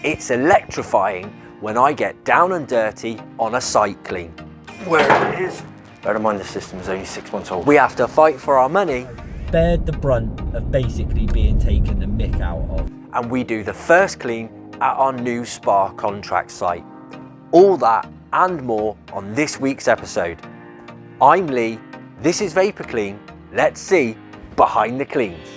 It's electrifying when I get down and dirty on a site clean. Where it is. Bear in mind the system is only 6 months old. We have to fight for our money. Bared the brunt of basically being taken the mick out of. And we do the first clean at our new spa contract site. All that and more on this week's episode. I'm Lee, this is Vapor Clean. Let's see behind the cleans.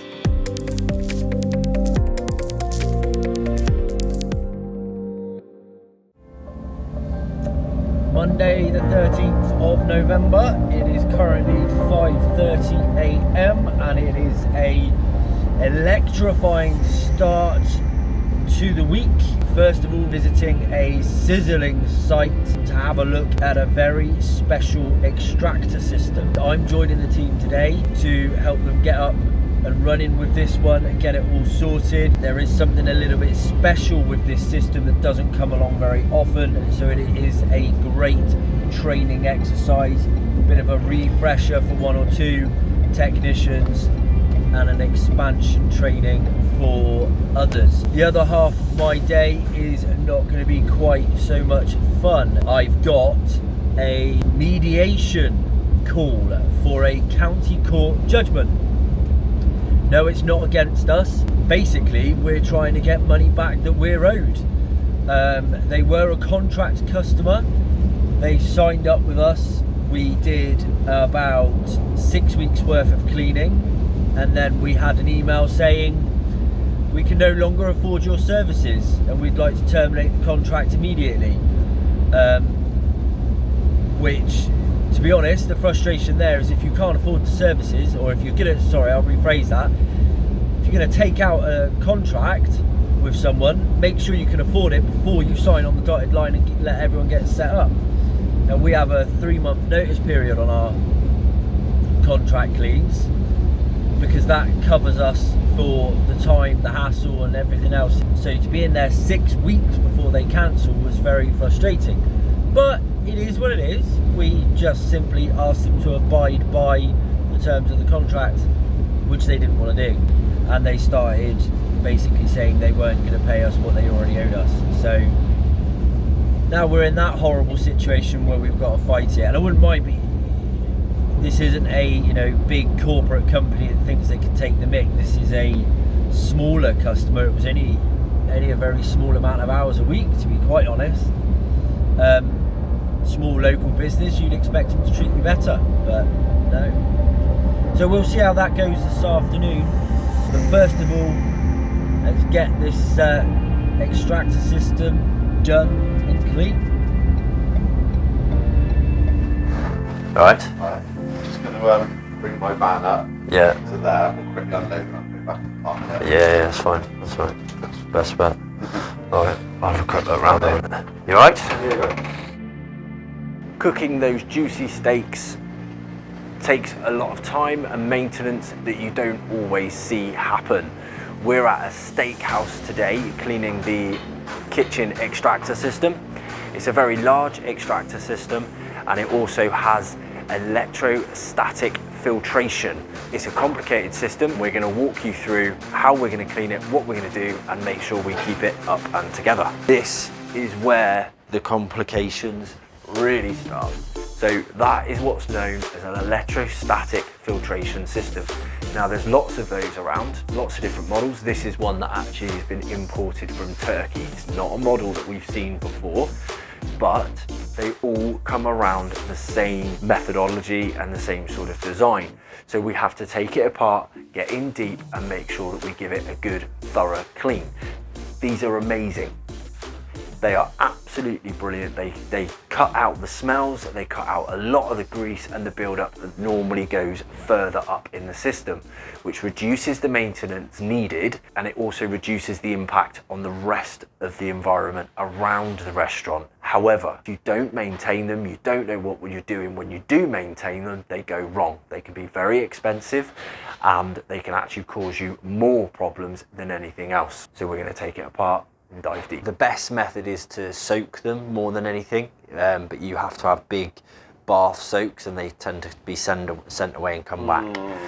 Monday the 13th of November, it is currently 5:30 a.m. and it is a electrifying start to the week. First of all, visiting a sizzling site to have a look at a very special extractor system. I'm joining the team today to help them get up and running with this one and get it all sorted. There is something a little bit special with this system that doesn't come along very often, so it is a great training exercise, a bit of a refresher for one or two technicians and an expansion training for others. The other half of my day is not going to be quite so much fun. I've got a mediation call for a county court judgment. No, it's not against us. Basically, we're trying to get money back that we're owed. They were a contract customer. They signed up with us. We did about 6 weeks worth of cleaning, and then we had an email saying we can no longer afford your services and we'd like to terminate the contract immediately. Which, to be honest, the frustration there is if you can't afford the services, or if you're gonna, sorry, I'll rephrase that. If you're gonna take out a contract with someone, make sure you can afford it before you sign on the dotted line and let everyone get set up. Now, we have a 3-month notice period on our contract cleans because that covers us for the time, the hassle and everything else. So to be in there 6 weeks before they cancel was very frustrating. But it is what it is. We just simply asked them to abide by the terms of the contract, which they didn't want to do. And they started basically saying they weren't going to pay us what they already owed us. So now we're in that horrible situation where we've got to fight it. And I wouldn't mind this isn't a big corporate company that thinks they can take the mick. This is a smaller customer. It was only a very small amount of hours a week, to be quite honest. Small local business, you'd expect them to treat you better, but no. So we'll see how that goes this afternoon. But first of all, let's get this extractor system done and clean. Alright. I'm just going to bring my van up to there. We'll quickly unload and I'll put it back in the park there. Yeah, that's fine. That's fine. That's the best bet. Alright, I'll have a quick look around there. You alright? Yeah. Cooking those juicy steaks takes a lot of time and maintenance that you don't always see happen. We're at a steakhouse today cleaning the kitchen extractor system. It's a very large extractor system and it also has electrostatic filtration. It's a complicated system. We're going to walk you through how we're going to clean it, what we're going to do, and make sure we keep it up and together. This is where the complications really start. So that is what's known as an electrostatic filtration system. Now there's lots of those around, lots of different models. This is one that actually has been imported from Turkey. It's not a model that we've seen before, but they all come around the same methodology and the same sort of design. So we have to take it apart, get in deep and make sure that we give it a good, thorough clean. These are amazing. They are absolutely brilliant. They cut out the smells, they cut out a lot of the grease and the buildup that normally goes further up in the system, which reduces the maintenance needed, and it also reduces the impact on the rest of the environment around the restaurant. However, if you don't maintain them, you don't know what you're doing when you do maintain them, they go wrong. They can be very expensive and they can actually cause you more problems than anything else. So we're going to take it apart and dive deep. The best method is to soak them more than anything, but you have to have big bath soaks and they tend to be sent away and come back.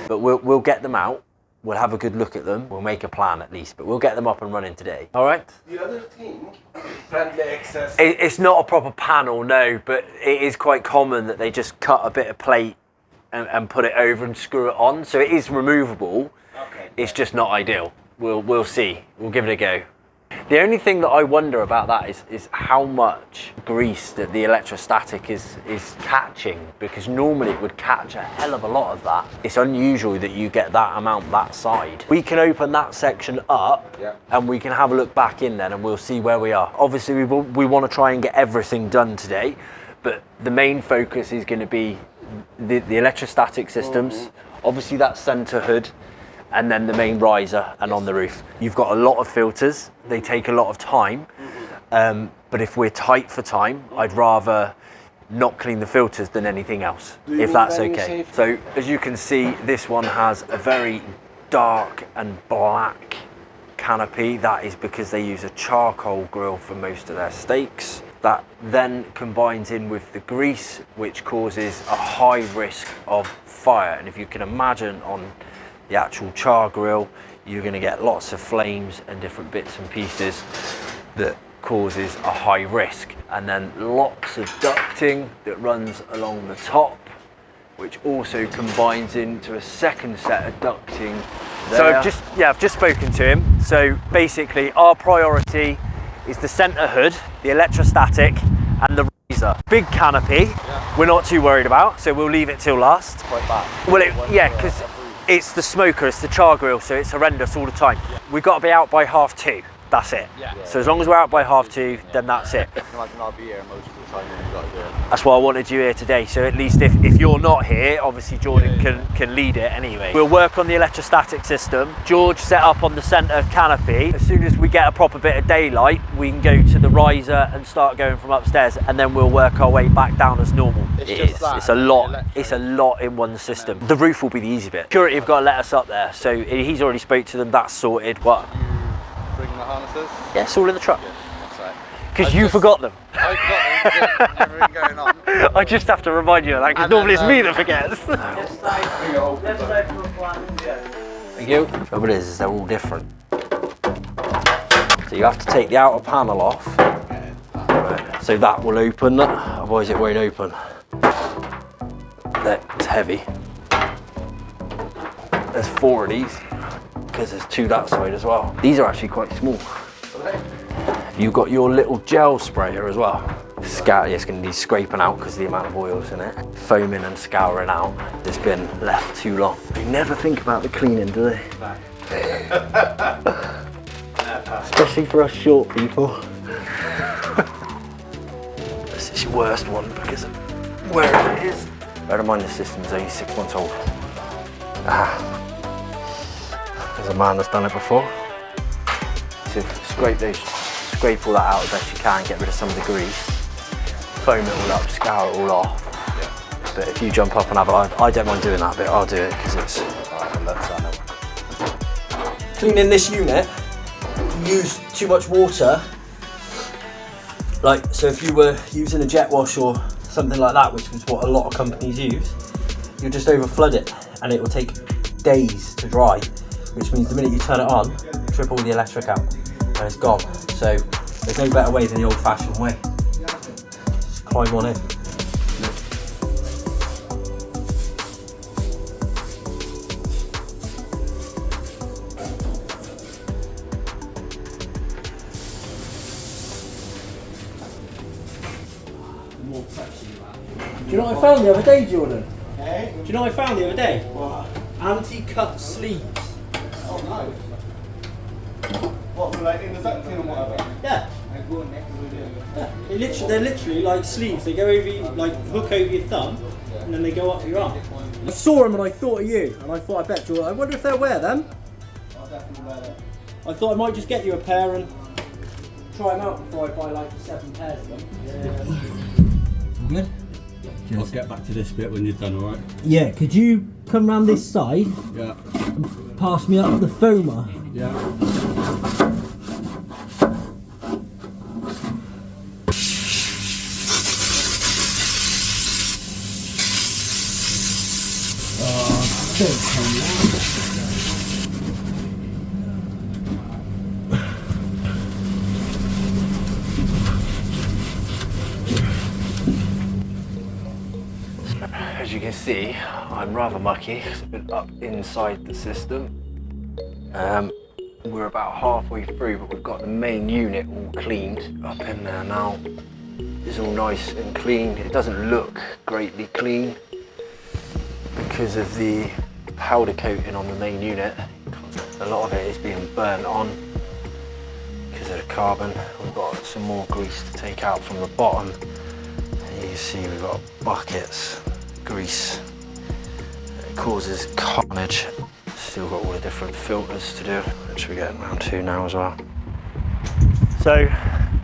But we'll get them out We'll have a good look at them. We'll make a plan at least, but we'll get them up and running today. All right? The other thing, friendly access. It's not a proper panel, no, but it is quite common that they just cut a bit of plate and put it over and screw it on. So it is removable. Okay. It's just not ideal. We'll see. We'll give it a go. The only thing that I wonder about that is how much grease that the electrostatic is catching, because normally it would catch a hell of a lot of that. It's unusual that you get that amount that side. We can open that section up, yeah, and we can have a look back in then and we'll see where we are. Obviously we want to try and get everything done today, but the main focus is going to be the electrostatic systems, obviously that center hood, and then the main riser and on the roof. You've got a lot of filters, they take a lot of time, but if we're tight for time, I'd rather not clean the filters than anything else, if that's okay. So as you can see, this one has a very dark and black canopy. That is because they use a charcoal grill for most of their steaks. That then combines in with the grease, which causes a high risk of fire. And if you can imagine on the actual char grill, you're going to get lots of flames and different bits and pieces that causes a high risk. And then lots of ducting that runs along the top, which also combines into a second set of ducting there. So I've just spoken to him. So basically our priority is the center hood, the electrostatic and the riser. Big canopy, we're not too worried about, so we'll leave it till last. Quite bad. Well, yeah, because it's the smoker, it's the char grill, so it's horrendous all the time. Yeah. We've got to be out by 2:30. That's it. Yeah. So as long as we're out by 2:30, then that's it. I'll be here most of the time when you've got to do it. That's why I wanted you here today. So at least if you're not here, obviously Jordan can lead it anyway. We'll work on the electrostatic system. George set up on the center canopy. As soon as we get a proper bit of daylight, we can go to the riser and start going from upstairs, and then we'll work our way back down as normal. It's a lot. It's a lot in one system. The roof will be the easy bit. Security have got to let us up there, so he's already spoke to them. That's sorted. What? Bring the harnesses? Yeah, it's all in the truck. Yeah, that's right. Because you forgot them. I forgot them, everything going on. I just have to remind you of that, because normally it's me that forgets. Thank you. The trouble is they're all different. So you have to take the outer panel off. So that will open, otherwise it won't open. That's heavy. There's 4 of these, because there's 2 that side as well. These are actually quite small. You've got your little gel sprayer as well. It's going to need scraping out because of the amount of oils in it. Foaming and scouring out. It's been left too long. They never think about the cleaning, do they? Especially for us short people. This is your worst one because of where it is. Bear in mind the system's only 6 months old. There's a man that's done it before. So scrape all that out as best you can, get rid of some of the grease, foam it all up, scour it all off. Yeah. But if you jump up and have it, I don't mind doing that bit, I'll do it because it's... Cleaning this unit, if you use too much water, so if you were using a jet wash or something like that, which is what a lot of companies use, you'll just over flood it and it will take days to dry, which means the minute you turn it on, trip all the electric out and it's gone. So there's no better way than the old-fashioned way. Just climb on in. Do you know what I found the other day, Jordan? Hey? Do you know what I found the other day? What? Anti-cut sleeves. Oh, nice. What, for like in the ducting or whatever? Yeah. Yeah. They're literally like sleeves. They go over you, like hook over your thumb, and then they go up your arm. I saw them and I thought of you, and I thought I bet you. I wonder if they'll wear them. I'll definitely wear them. I thought I might just get you a pair and try them out before I buy like 7 pairs of them. Yeah. Good. I'll get back to this bit when you're done, alright? Yeah. Could you come round this side? Yeah. And pass me up the foamer? Yeah. you can see, I'm rather mucky. It's been up inside the system. We're about halfway through, but we've got the main unit all cleaned. Up in there now. It's all nice and clean. It doesn't look greatly clean because of the powder coating on the main unit. A lot of it is being burnt on because of the carbon. We've got some more grease to take out from the bottom. And you can see we've got buckets, grease. It causes carnage. Still got all the different filters to do, which we're getting around to now as well. So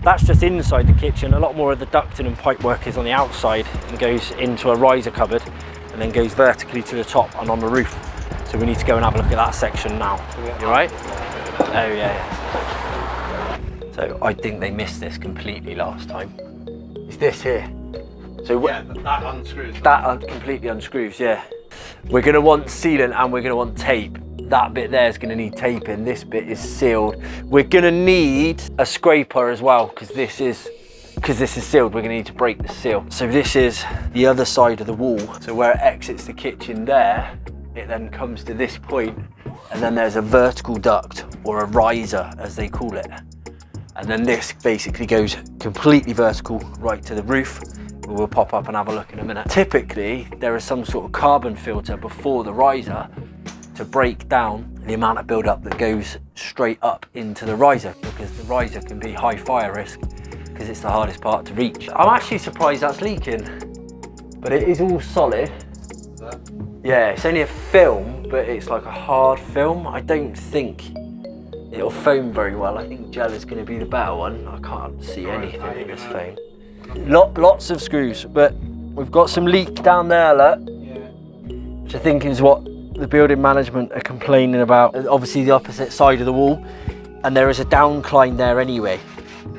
that's just inside the kitchen. A lot more of the ducting and pipe work is on the outside and goes into a riser cupboard and then goes vertically to the top and on the roof. So we need to go and have a look at that section now. You right? Oh yeah. So I think they missed this completely last time. It's this here. So yeah, that unscrews. That completely unscrews, yeah. We're going to want sealant and we're going to want tape. That bit there is going to need taping. This bit is sealed. We're going to need a scraper as well because this is sealed. We're going to need to break the seal. So this is the other side of the wall. So where it exits the kitchen there, it then comes to this point, and then there's a vertical duct or a riser as they call it. And then this basically goes completely vertical right to the roof. We'll pop up and have a look in a minute. Typically, there is some sort of carbon filter before the riser to break down the amount of buildup that goes straight up into the riser, because the riser can be high fire risk because it's the hardest part to reach. I'm actually surprised that's leaking, but it is all solid. Is that? Yeah, it's only a film, but it's like a hard film. I don't think it'll foam very well. I think gel is going to be the better one. I can't see anything in this foam. Lots of screws, but we've got some leak down there, look, which I think is what the building management are complaining about. Obviously the opposite side of the wall, and there is a downcline there anyway.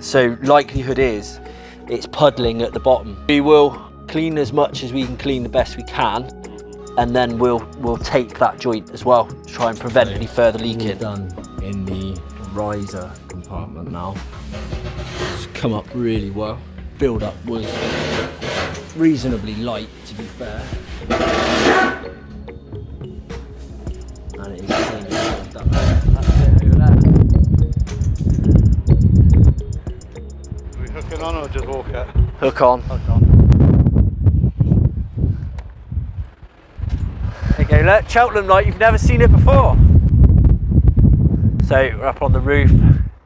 So likelihood is it's puddling at the bottom. We will clean as much as we can clean the best we can, and then we'll tape that joint as well to try and prevent any further leaking. All done in the riser compartment now. It's come up really well. Build up was reasonably light, to be fair. And it is clean. That's it over there. Are we hooking on or just walk it? Hook on. Hook on. There you go, look, Cheltenham like you've never seen it before. So we're up on the roof,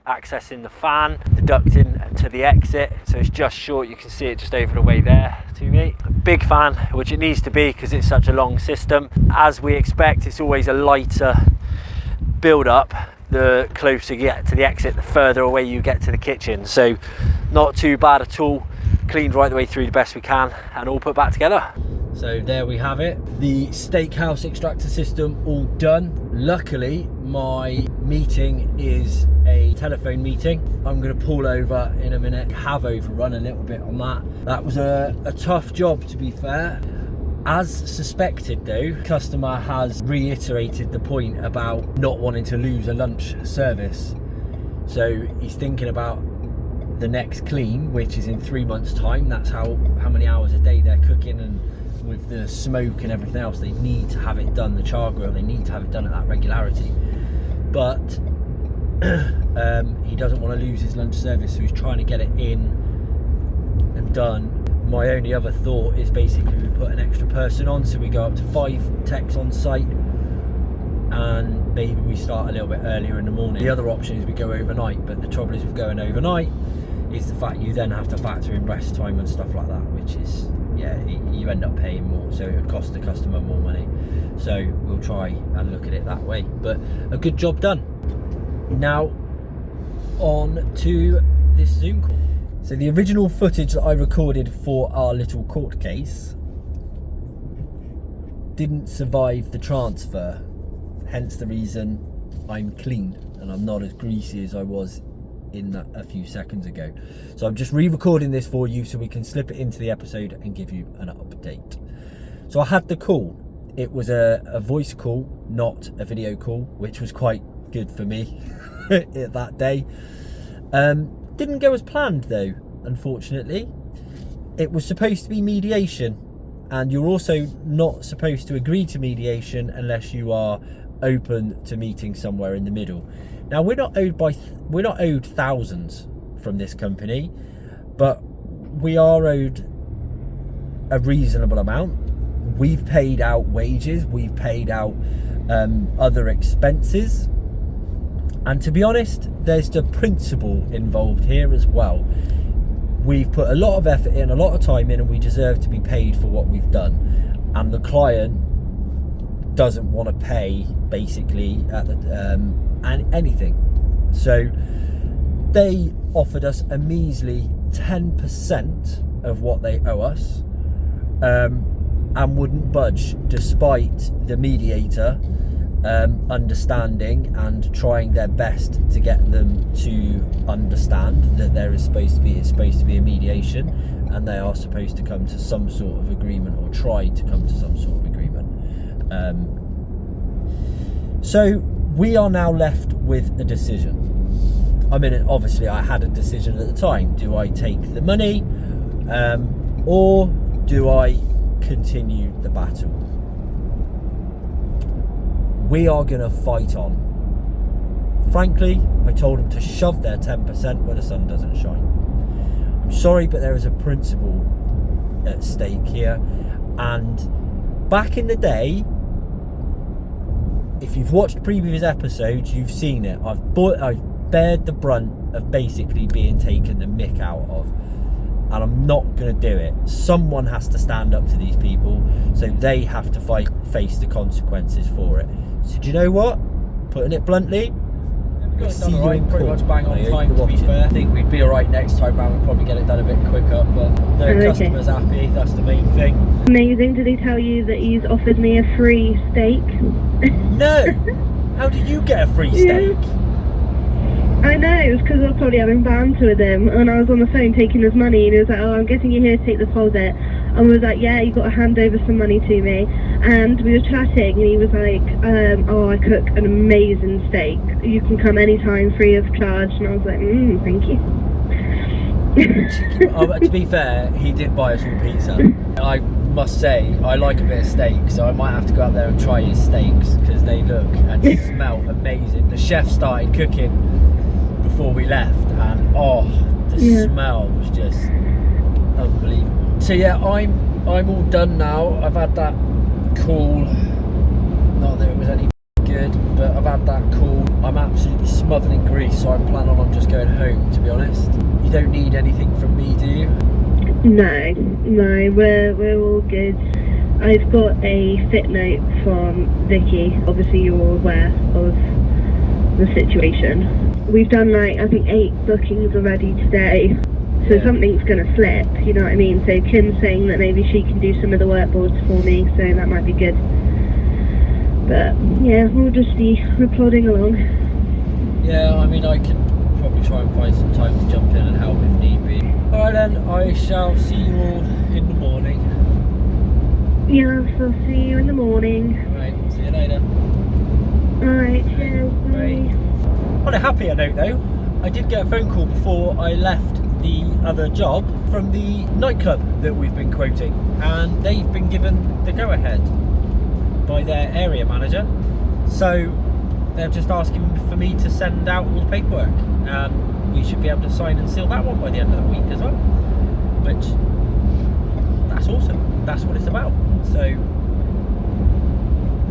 accessing the fan, the ducting to the exit, so it's just short. You can see it just over the way there to me. Big fan, which it needs to be because it's such a long system. As we expect, it's always a lighter build up. The closer you get to the exit, the further away you get to the kitchen. So not too bad at all. Cleaned right the way through the best we can and all put back together. So there we have it. The Steakhouse extractor system all done. Luckily, my meeting is a telephone meeting. I'm going to pull over in a minute. Have overrun a little bit on that. That was a tough job, to be fair. As suspected though, customer has reiterated the point about not wanting to lose a lunch service. So he's thinking about the next clean, which is in 3 months' time. That's how many hours a day they're cooking, and with the smoke and everything else, they need to have it done, the char grill, they need to have it done at that regularity. But he doesn't want to lose his lunch service, so he's trying to get it in and done. My only other thought is basically we put an extra person on, so we go up to 5 techs on site, and maybe we start a little bit earlier in the morning. The other option is we go overnight, but the trouble is with going overnight is the fact you then have to factor in rest time and stuff like that, which is, yeah, you end up paying more, so it would cost the customer more money. So we'll try and look at it that way, but a good job done. Now on to this Zoom call. So the original footage that I recorded for our little court case didn't survive the transfer, hence the reason I'm clean and I'm not as greasy as I was in that a few seconds ago. So I'm just re-recording this for you so we can slip it into the episode and give you an update. So I had the call. It was a voice call, not a video call, which was quite good for me that day. Didn't go as planned though, unfortunately. It was supposed to be mediation, and you're also not supposed to agree to mediation unless you are open to meeting somewhere in the middle. Now, we're not owed thousands from this company, but we are owed a reasonable amount. We've paid out wages, we've paid out other expenses, and to be honest, there's the principle involved here as well. We've put a lot of effort in, a lot of time in, and we deserve to be paid for what we've done. And the client doesn't want to pay, basically, at the, anything. So they offered us a measly 10% of what they owe us, and wouldn't budge despite the mediator understanding and trying their best to get them to understand that it's supposed to be a mediation, and they are supposed to come to some sort of agreement, or try to come to some sort of agreement. So we are now left with a decision. I mean, obviously I had a decision at the time. Do I take the money, or do I continue the battle? We are going to fight on. Frankly, I told them to shove their 10% where the sun doesn't shine. I'm sorry, but there is a principle at stake here. And back in the day, if you've watched previous episodes, you've seen it. I've bared the brunt of basically being taken the mick out of. And I'm not going to do it. Someone has to stand up to these people, so they have to face the consequences for it. So do you know what? Putting it bluntly, we'll see you in pretty court. much bang on time, to be fair. I think we'd be alright next time round. We'd probably get it done a bit quicker, but the customer's happy. That's the main thing. Amazing. Did he tell you that he's offered me a free steak? No! How did you get a free steak? I know, it was because I was probably having banter with him, and I was on the phone taking his money, and he was like, oh, I'm getting you here to take the deposit. And we was like, yeah, you got to hand over some money to me. And we were chatting, and he was like, oh, I cook an amazing steak. You can come anytime free of charge. And I was like, thank you. Oh, but to be fair, he did buy us all pizza. I must say, I like a bit of steak, so I might have to go up there and try his steaks, because they look and smell amazing. The chef started cooking before we left, and the smell was just unbelievable. So yeah, I'm all done now. I've had that call, not that it was any good, but I've had that call. I'm absolutely smothered in grease, so I'm planning on just going home, to be honest. You don't need anything from me, do you? No, we're all good. I've got a fit note from Vicky. Obviously you're aware of the situation. We've done I think 8 bookings already today, so something's going to slip, you know what I mean? So Kim's saying that maybe she can do some of the workboards for me, so that might be good. But yeah, we'll just see, we're plodding along. Yeah, I mean, I can probably try and find some time to jump in and help if need be. Alright then, I shall see you all in the morning. Yeah, so see you in the morning. Alright, see you later. Alright, cheers, bye. On a happier note though, I did get a phone call before I left the other job from the nightclub that we've been quoting, and they've been given the go-ahead by their area manager. So they're just asking for me to send out all the paperwork, and we should be able to sign and seal that one by the end of the week as well, which, that's awesome. That's what it's about. So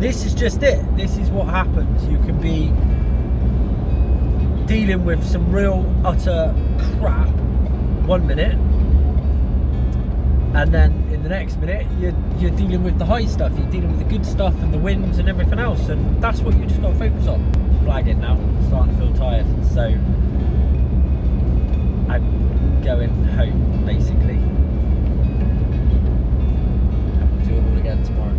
this is just it. This is what happens. You can be dealing with some real utter crap 1 minute, and then in the next minute you're dealing with the high stuff, you're dealing with the good stuff and the wins and everything else, and that's what you just got to focus on. Flagging now, I'm starting to feel tired, so I'm going home basically, and we'll do it all again tomorrow.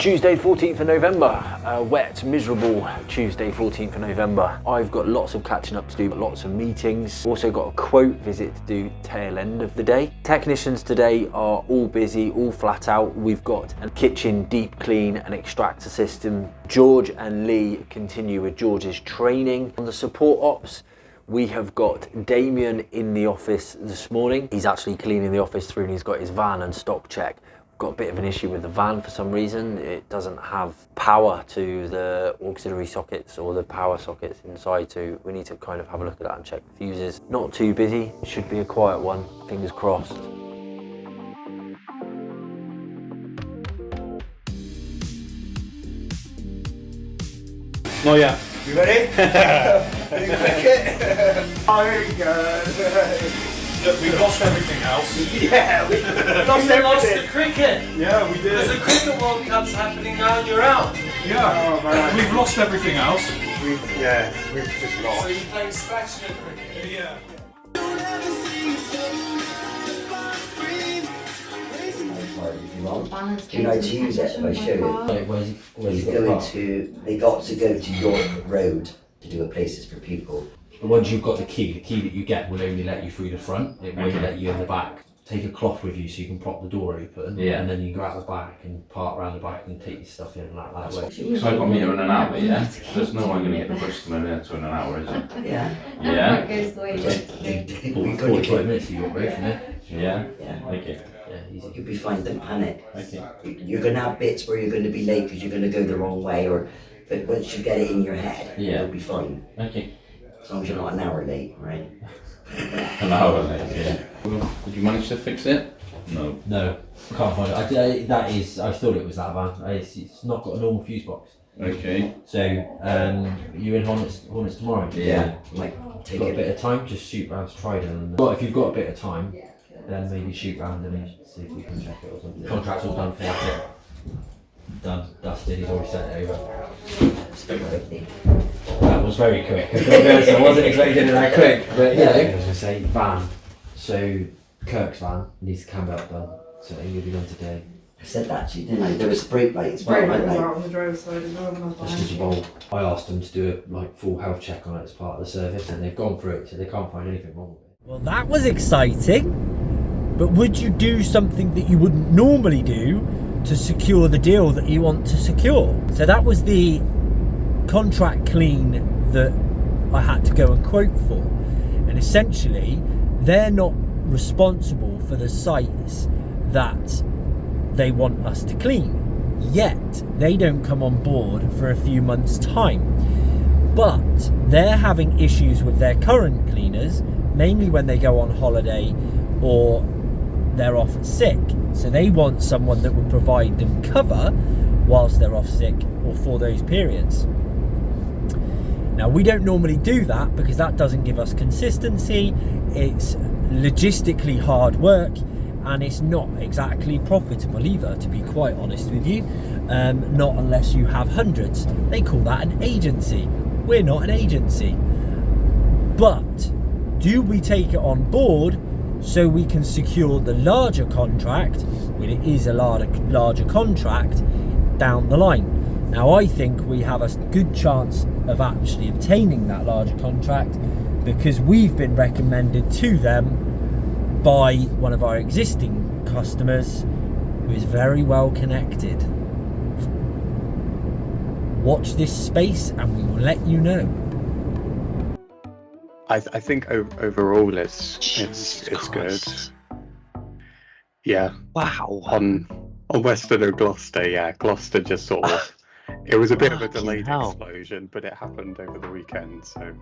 Tuesday 14th of November, wet, miserable Tuesday 14th of November. I've got lots of catching up to do, lots of meetings. Also got a quote visit to do tail end of the day. Technicians today are all busy, all flat out. We've got a kitchen deep clean and extractor system. George and Lee continue with George's training. On the support ops, we have got Damien in the office this morning. He's actually cleaning the office through and he's got his van and stock check. Got a bit of an issue with the van for some reason. It doesn't have power to the auxiliary sockets or the power sockets inside, so we need to kind of have a look at that and check the fuses. Not too busy, should be a quiet one, fingers crossed. Oh yeah. You ready? Oh, here we go. Look, we've lost everything else. Yeah, we lost everything. Lost the cricket. Yeah, we There's did. a cricket World Cup's happening now and you're out. Yeah. Oh, man. We've lost everything else. We've just lost. So you're playing spatula cricket? Yeah. If you want. Do you know how to use it? If I show you. Where's He's going to, they got to go to York Road to do a Places for People. Once you've got the key that you get will only let you through the front, it won't let you in the back. Take a cloth with you so you can prop the door open, and then you can go out the back and part around the back and take your stuff in and that way. So I've got me here in an hour, yeah? There's no way I'm going to get the customer there to in an hour, is it? Yeah. Yeah? Goes the way you want. 45 minutes you got both, isn't it? Yeah? Yeah. Okay. Yeah, easy. You'll be fine, don't panic. Okay. You're going to have bits where you're going to be late because you're going to go the wrong way, but once you get it in your head, you'll be fine. Okay. As long as you're not an hour late, right? An hour late, yeah. Did you manage to fix it? No. No, can't find it. I thought it was that van. It's not got a normal fuse box. Okay. So, you in Hornets tomorrow? Yeah. Might take Got a it. bit of time, just shoot round to Trident. But if you've got a bit of time, then maybe shoot round and see if we can check it or something. Contract's all done for that. Done, dusted, he's already sent it over. That was very quick. I've got to be honest, I wasn't expecting it that quick. But yeah, I was going to say van. So Kirk's van needs the cam belt done. So it will be done today. I said that to you, didn't I? There was brake lights. Brake lights weren't are on the driver's side as well. Just as a bowl. I asked them to do a full health check on it as part of the service and they've gone through it so they can't find anything wrong with it. Well, that was exciting. But would you do something that you wouldn't normally do to secure the deal that you want to secure? So that was the contract clean that I had to go and quote for. And essentially, they're not responsible for the sites that they want us to clean. Yet, they don't come on board for a few months' time. But they're having issues with their current cleaners, mainly when they go on holiday or they're off sick. So they want someone that would provide them cover whilst they're off sick or for those periods. Now, we don't normally do that because that doesn't give us consistency. It's logistically hard work and it's not exactly profitable either, to be quite honest with you. Not unless you have hundreds. They call that an agency. We're not an agency. But do we take it on board so we can secure the larger contract, when it is a larger contract, down the line? Now, I think we have a good chance of actually obtaining that larger contract because we've been recommended to them by one of our existing customers who is very well connected. Watch this space and we will let you know. I think overall it's good. Yeah. Wow. On Western or Gloucester, yeah. Gloucester just sort of, it was a bit of a delayed explosion, but it happened over the weekend, so.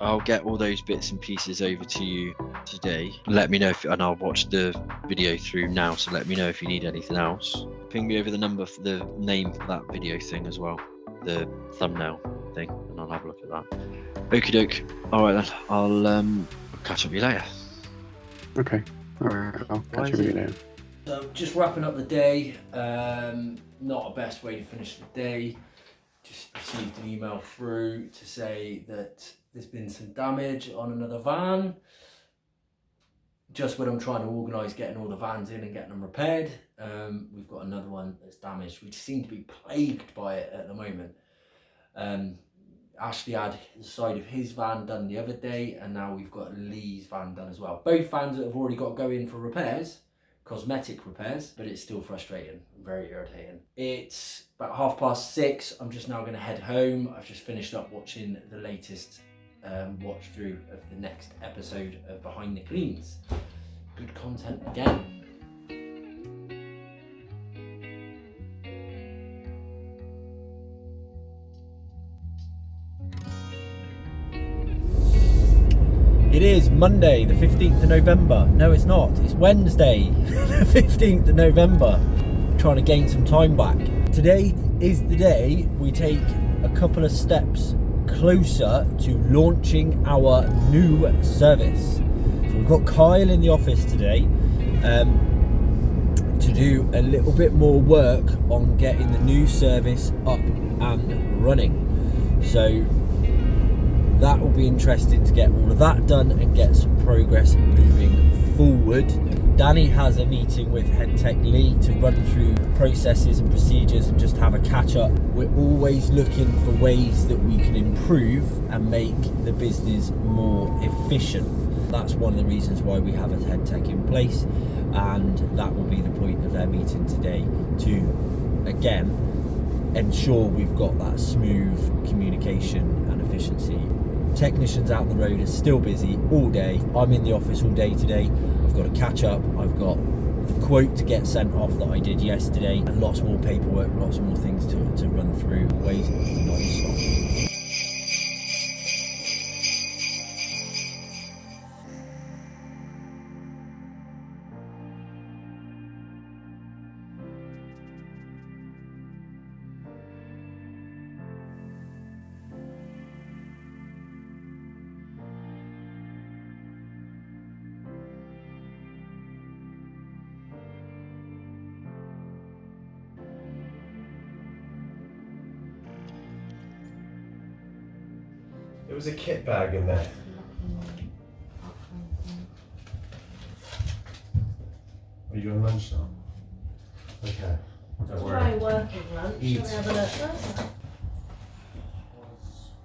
I'll get all those bits and pieces over to you today. Let me know and I'll watch the video through now, so let me know if you need anything else. Ping me over the number for the name for that video thing as well, the thumbnail thing, and I'll have a look at that. Okie doke. Alright then, I'll catch up with you later. Okay, alright, I'll catch you later. So just wrapping up the day, not a best way to finish the day. Just received an email through to say that there's been some damage on another van. just when I'm trying to organise getting all the vans in and getting them repaired, we've got another one that's damaged. We seem to be plagued by it at the moment. Ashley had the side of his van done the other day, and now we've got Lee's van done as well. Both vans that have already got to go in for repairs, cosmetic repairs, but it's still frustrating, very irritating. It's about 6:30. I'm just now going to head home. I've just finished up watching the latest watch through of the next episode of Behind the Cleans. Good content again. It is Monday, the 15th of November. No, it's not. It's Wednesday, the 15th of November. I'm trying to gain some time back. Today is the day we take a couple of steps closer to launching our new service. So we've got Kyle in the office today to do a little bit more work on getting the new service up and running. So that will be interesting to get all of that done and get some progress moving forward. Danny has a meeting with Head Tech Lee to run through processes and procedures and just have a catch up. We're always looking for ways that we can improve and make the business more efficient. That's one of the reasons why we have a Head Tech in place, and that will be the point of their meeting today, to again ensure we've got that smooth communication and efficiency. Technicians out on the road are still busy all day. I'm in the office all day today. I've got to catch up. I've got the quote to get sent off that I did yesterday, and lots more paperwork, lots more things to run through. Always non-stop. There was a kit bag in there. Are you on lunch now? Okay. Don't worry. Try working lunch. Eat. Shall we have a look first?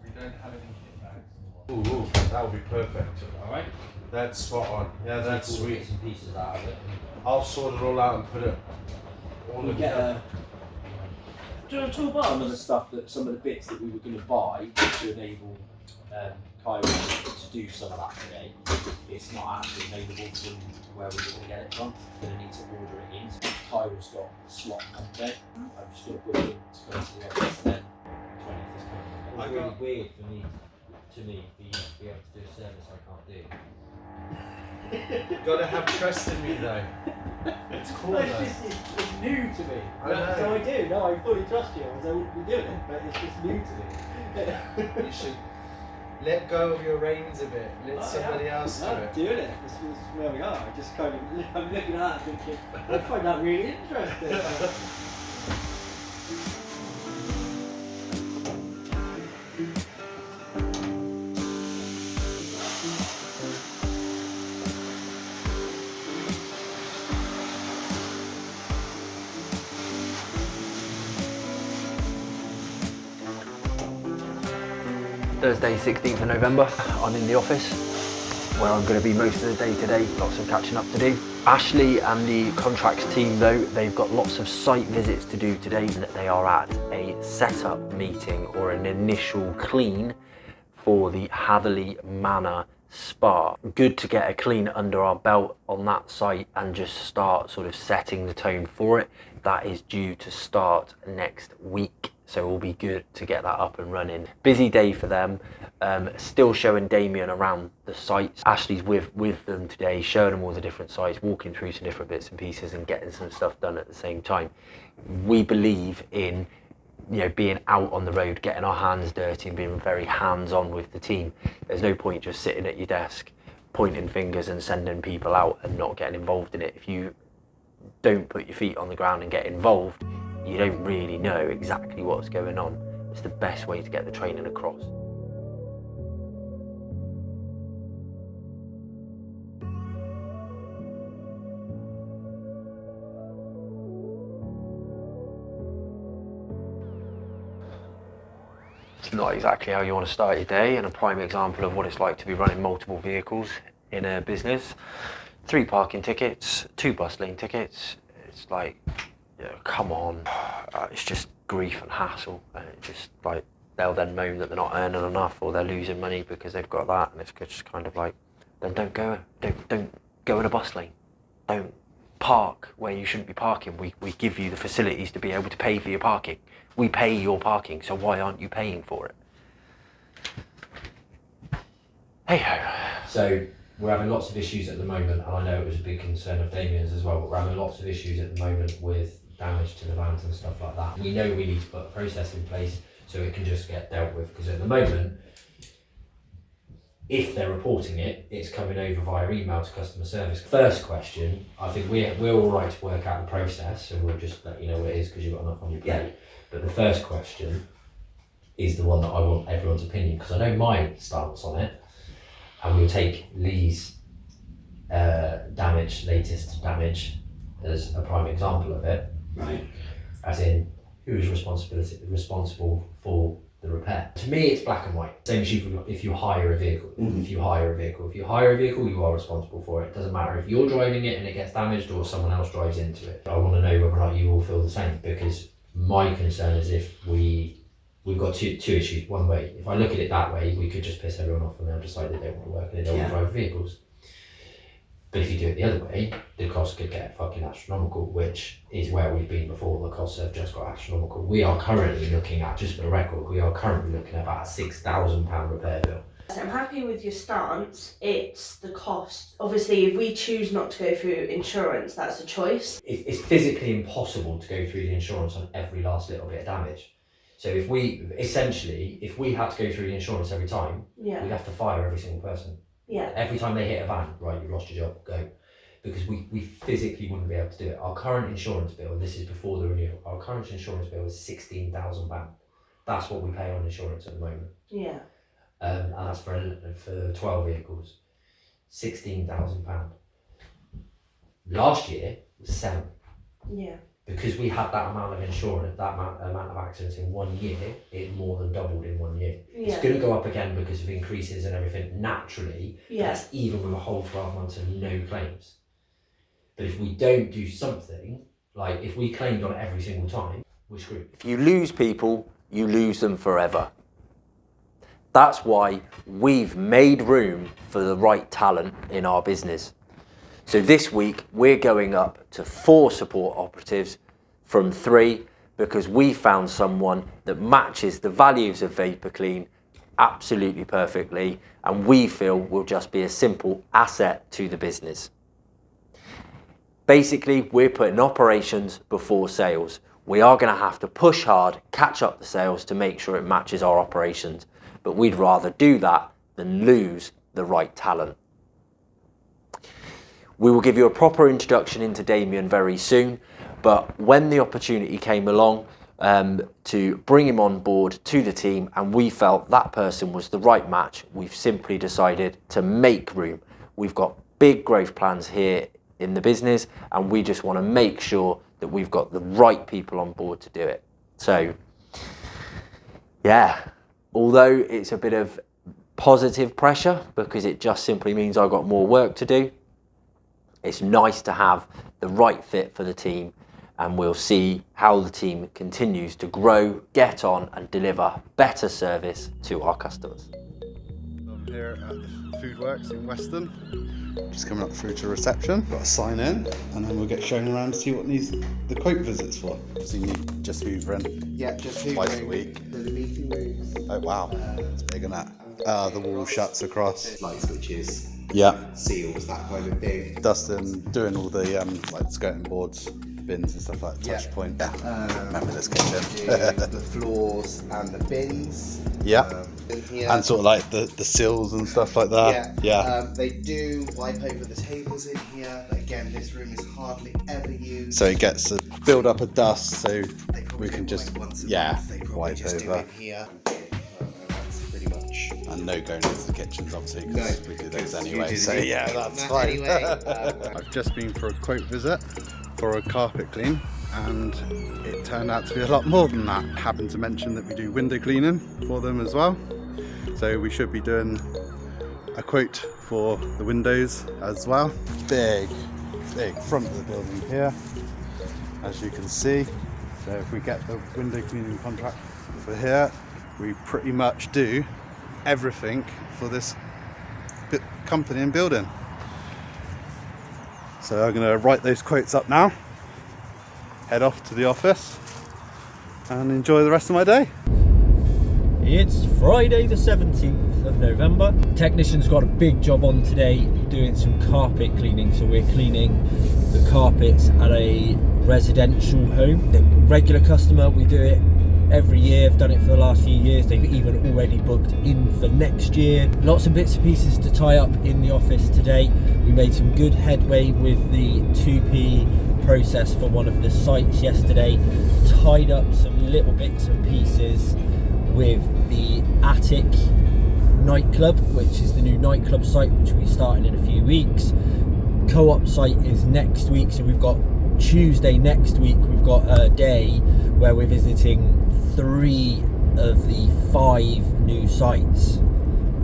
We don't have any kit bags. Ooh, that would be perfect. Alright. That's spot on. Yeah, that's Take all the sweet. bits and pieces out of it. I'll sort it all out and put it all We'll in get there. Do you want a toolbox? some of the stuff that some of the bits that we were going to buy to enable Kyle to do some of that today. It's not actually available from where we were going to get it from. We're going to need to order it in. So Kyle's got a slot Monday. I'm just going to book him to go to the office, and then 20th is coming. It was really weird for me for you to be able to do a service I can't do. You've got to have trust in me though. It's cool though. It's new to me. I know. So I do. No, I fully trust you. I wouldn't be doing it, but it's just new to me. You should let go of your reins a bit. Let somebody else do I'm it. doing it. This is where we are. I just kind of, I'm looking at it thinking, I find that really interesting. Thursday, 16th of November, I'm in the office where I'm going to be most of the day today, lots of catching up to do. Ashley and the contracts team though, they've got lots of site visits to do today. They are at a setup meeting or an initial clean for the Hatherley Manor Spa. Good to get a clean under our belt on that site and just start sort of setting the tone for it. That is due to start next week. So it will be good to get that up and running. Busy day for them. Still showing Damien around the sites. Ashley's with them today, showing them all the different sites, walking through some different bits and pieces and getting some stuff done at the same time. We believe in being out on the road, getting our hands dirty and being very hands-on with the team. There's no point just sitting at your desk, pointing fingers and sending people out and not getting involved in it. If you don't put your feet on the ground and get involved, you don't really know exactly what's going on. It's the best way to get the training across. It's not exactly how you want to start your day, and a prime example of what it's like to be running multiple vehicles in a business. 3 parking tickets, 2 bus lane tickets. It's like, come on. It's just grief and hassle. And it just like, they'll then moan that they're not earning enough or they're losing money because they've got that. And it's just kind of like, then don't go in a bus lane. Don't park where you shouldn't be parking. We give you the facilities to be able to pay for your parking. We pay your parking, so why aren't you paying for it? Hey ho. So we're having lots of issues at the moment, and I know it was a big concern of Damien's as well, but we're having lots of issues at the moment with damage to the vans and stuff like that. We know we need to put a process in place so it can just get dealt with, because at the moment, if they're reporting it, it's coming over via email to customer service. First question, I think we're all right to work out the process, and we'll just let you know what it is because you've got enough on your plate. But the first question is the one that I want everyone's opinion, because I know my stance on it, and we'll take Lee's latest damage as a prime example of it. Right. As in, who is responsible for the repair? To me, it's black and white. Same as if you hire a vehicle. Mm-hmm. If you hire a vehicle, you are responsible for it. It doesn't matter if you're driving it and it gets damaged or someone else drives into it. I want to know whether or not you all feel the same, because my concern is if we've got two issues. One way, if I look at it that way, we could just piss everyone off and they'll decide they don't want to work and they don't want to drive vehicles. But if you do it the other way, the costs could get fucking astronomical, which is where we've been before. The costs have just got astronomical. We are currently looking at, just for the record, at about a £6,000 repair bill. I'm happy with your stance. It's the cost. Obviously, if we choose not to go through insurance, that's a choice. It's physically impossible to go through the insurance on every last little bit of damage. So if we had to go through the insurance every time, we'd have to fire every single person. Yeah. Every time they hit a van, right, you've lost your job, go. Because we physically wouldn't be able to do it. Our current insurance bill, and this is before the renewal, our current insurance bill is £16,000. That's what we pay on insurance at the moment. Yeah. And that's for 12 vehicles. £16,000. Last year was 7. Yeah. Because we had that amount of insurance, that amount of accidents in 1 year, it more than doubled in 1 year. Yeah. It's going to go up again because of increases and everything naturally. Yeah. That's even with a whole 12 months of no claims. But if we don't do something, like if we claimed on it every single time, we're screwed. If you lose people, you lose them forever. That's why we've made room for the right talent in our business. So this week, we're going up to 4 support operatives from 3 because we found someone that matches the values of Vapor Clean absolutely perfectly, and we feel will just be a simple asset to the business. Basically, we're putting operations before sales. We are going to have to push hard, catch up the sales to make sure it matches our operations, but we'd rather do that than lose the right talent. We will give you a proper introduction into Damien very soon, but when the opportunity came along to bring him on board to the team and we felt that person was the right match, we've simply decided to make room. We've got big growth plans here in the business and we just want to make sure that we've got the right people on board to do it. So, yeah, although it's a bit of positive pressure because it just simply means I've got more work to do, it's nice to have the right fit for the team, and we'll see how the team continues to grow, get on and deliver better service to our customers. I'm here at the Food Works in Weston. Just coming up through to reception. Got to sign in and then we'll get shown around to see what needs the quote visits for. So you need just hoovering. Yeah, just hoovering. Twice a week. The meeting rooms. Oh wow, it's big on that. The wall shuts across. Light switches. Yeah. Seals, that kind of thing. Dustin, doing all the like skirting boards, bins and stuff like that. Touch point. Yeah. Remember this kitchen. The floors and the bins. Yeah. And sort of like the sills and stuff like that. Yeah. They do wipe over the tables in here. But again, this room is hardly ever used. So it gets a build up of dust, so we can just wipe over. And no going into the kitchens, obviously, because we do those anyway. So yeah, that's fine. Anyway, I've just been for a quote visit for a carpet clean. and it turned out to be a lot more than that. Happened to mention that we do window cleaning for them as well, so we should be doing a quote for the windows as well. Big front of the building here, as you can see. So if we get the window cleaning contract for here, we pretty much do everything for this company and building. So I'm going to write those quotes up now, head off to the office and enjoy the rest of my day. It's Friday the 17th of November. Technician's got a big job on today, doing some carpet cleaning. So we're cleaning the carpets at a residential home. The regular customer, we do it every year. I've done it for the last few years. They've even already booked in for next year. Lots of bits and pieces to tie up in the office today. We made some good headway with the 2P process for one of the sites yesterday. Tied up some little bits and pieces with the Attic nightclub, which is the new nightclub site which we'll be starting in a few weeks. Co-op site is next week, so we've got Tuesday next week, we've got a day where we're visiting 3 of the 5 new sites.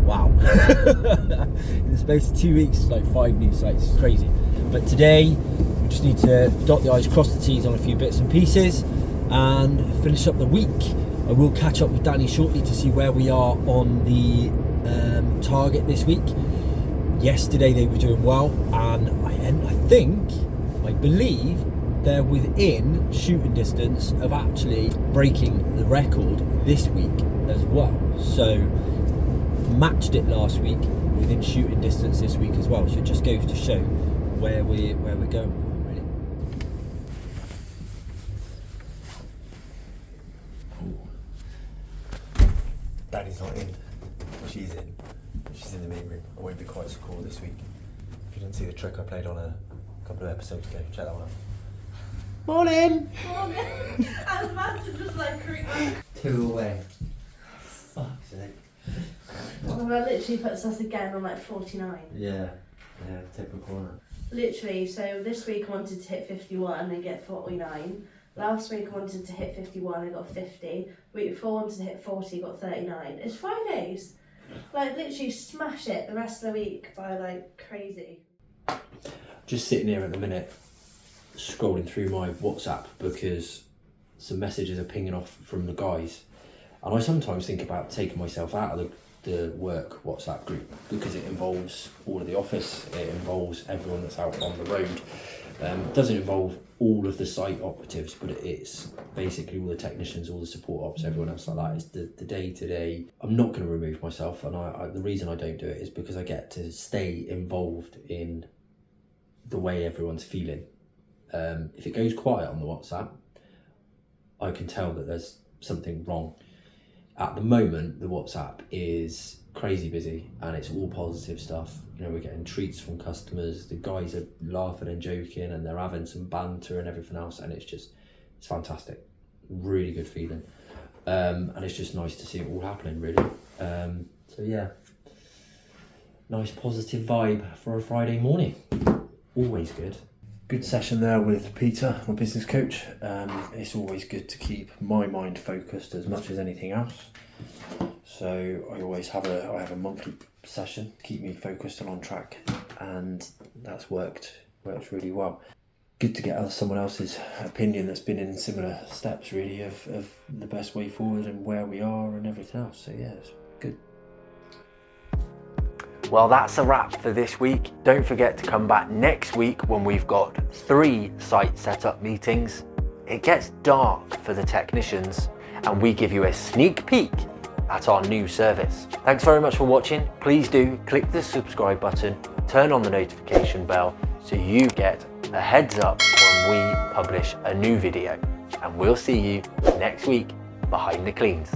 Wow. In the space of 2 weeks, it's like 5 new sites. It's crazy. But today we just need to dot the I's, cross the T's on a few bits and pieces and finish up the week. I will catch up with Danny shortly to see where we are on the target this week. Yesterday they were doing well, and I believe they're within shooting distance of actually breaking the record this week as well. So matched it last week, within shooting distance this week as well. So it just goes to show where we're going. Daddy's not in. She's in. She's in the main room. I won't be quite so cool this week. If you didn't see the trick I played on a couple of episodes ago, check that one out. Morning! Morning! I was about to just like creep up. 2 away. Fuck's sake. Well, that literally puts us again on like 49. Yeah, typical, isn't it? Literally, so this week I wanted to hit 51 and get 49. Last week I wanted to hit 51, I got 50. Week before I wanted to hit 40, got 39. It's Fridays. Like literally smash it the rest of the week by like crazy. Just sitting here at the minute, scrolling through my WhatsApp because some messages are pinging off from the guys. And I sometimes think about taking myself out of the work WhatsApp group because it involves all of the office, it involves everyone that's out on the road. It doesn't involve all of the site operatives, but it's basically all the technicians, all the support ops, everyone else like that. It's the day-to-day. I'm not going to remove myself, and the reason I don't do it is because I get to stay involved in the way everyone's feeling. If it goes quiet on the WhatsApp, I can tell that there's something wrong. At the moment, the WhatsApp is crazy busy and it's all positive stuff. You know, we're getting treats from customers, the guys are laughing and joking and they're having some banter and everything else, and it's fantastic. Really good feeling. And it's just nice to see it all happening, really. So yeah, nice positive vibe for a Friday morning. Always good. Good session there with Peter, my business coach. It's always good to keep my mind focused as much as anything else. So I always have a monthly session to keep me focused and on track, and that's worked really well. Good to get someone else's opinion that's been in similar steps, really, of the best way forward and where we are and everything else. So yeah, it's good. Well, that's a wrap for this week. Don't forget to come back next week when we've got 3 site setup meetings. It gets dark for the technicians and we give you a sneak peek at our new service. Thanks very much for watching. Please do click the subscribe button, turn on the notification bell so you get a heads up when we publish a new video. And we'll see you next week behind the cleans.